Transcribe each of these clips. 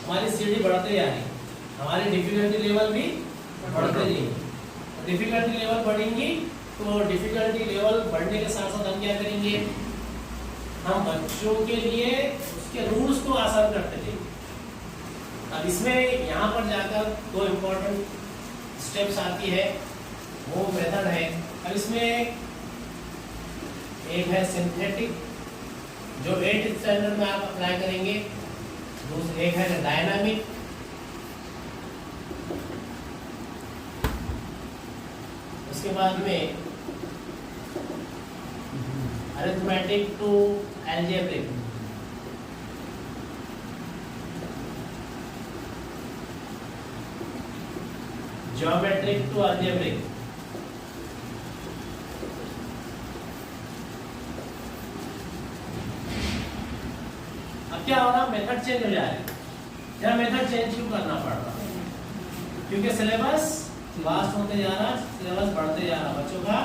हमारी सीढ़ी बढ़ते जा रही, हमारी डिफिकल्टी लेवल भी बढ़ते जाएंगे। डिफिकल्टी लेवल बढ़ेंगी तो डिफिकल्टी लेवल बढ़ने के साथ साथ हम क्या करेंगे, हम बच्चों के लिए उसके रूल्स को आसान करते जाएंगे। अब इसमें यहाँ पर जाकर दो इम्पोर्टेंट स्टेप्स आती है, वो मेथड है। अब इसमें एक है सिंथेटिक जो 8th स्टैंडर्ड में आप अप्लाई करेंगे, दूसरा एक है डायनामिक, उसके बाद में arithmetic to algebraic, geometric to algebraic, अब क्या हो रहा, मेथड चेंज हो जा रही है। क्या मेथड चेंज क्यों करना पड़ रहा, क्योंकि सिलेबस वास्ट होते जा रहा, सिलेबस बढ़ते जा रहा, बच्चों का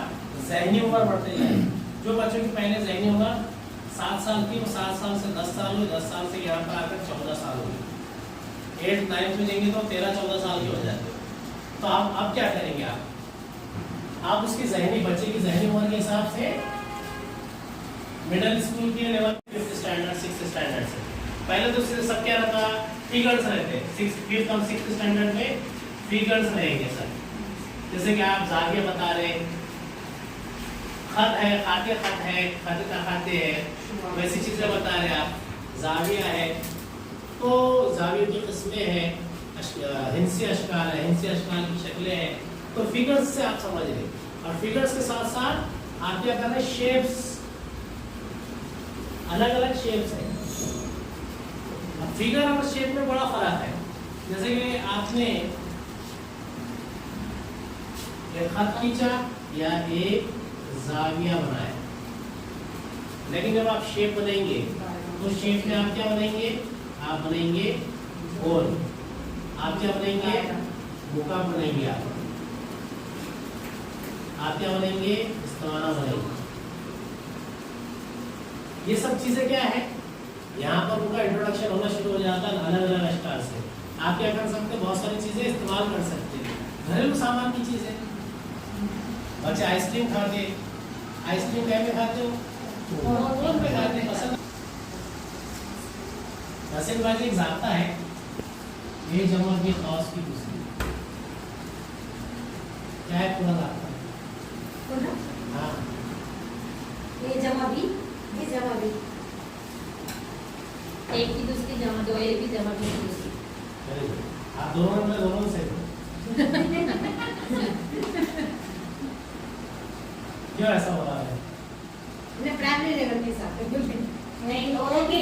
ज़हनी उम्र बढ़ते जा रही। जो बच्चों की पहले ज़हनी उम्र 7 साल की, वो 7 साल से 10 साल हुई, 10 साल से यहाँ पर आकर 14 साल हुई। 8th 9th में जाएंगे तो 13-14 साल की हो जाती है। तो आप क्या करेंगे, आप उसकी ज़हनी, बच्चे की ज़हनी उम्र के हिसाब से मिडिल स्कूल के level 5th standard 6th standard से, पहले तो सब क्या रहता, फिगर्स रहते, 5th और 6th स्टैंडर्ड में फिगर्स रहेंगे सर। जैसे कि आप जाविया बता रहे, खत है, खाते खत है, खत का खाते है, वैसी चीजें बता रहे आप। जाविया है तो जाविया की किस्में हैं, हिंसी अशकाल है, हिंसी अशकाल की शक्लें हैं। तो फिगर्स से आप समझ रहे, और फिगर्स के साथ साथ आप क्या कर रहे हैं, शेप्स, अलग अलग शेप्स हैं। फिगर और शेप में बड़ा फर्क है। जैसे कि आपने एक खत खींचा या एक जाविया बनाया, लेकिन जब आप शेप बनाएंगे तो शेप में आप क्या बनाएंगे, आप बनाएंगे गोल, आप क्या बनाएंगे, मुका बनाएंगे, आप क्या बनाएंगे, इस्ताना बनाएंगे। ये सब चीजें क्या है, यहाँ पर उनका इंट्रोडक्शन होना शुरू हो जाता है अलग अलग अशकार से। आप क्या कर सकते हैं, बहुत सारी चीजें इस्तेमाल कर सकते हैं, घरेलू सामान की चीजें। बच्चे आइसक्रीम खाते, आइसक्रीम क्या में खाते हो, कौन पे खाते हैं, पसंद। नसीबबाजी एक ज़ाब्ता है, ये जमा भी खौस की दूसरी, क्या है पूरा ज़ाब्ता, हाँ ये जमा भी, ये जमा भी, एक की दूसरी जमा, दो एक की जमा की दूसरी। आप दोनों में दोनों से क्यों ऐसा हो रहा है, प्राइमरी लेवल के साथ नहीं, दोनों की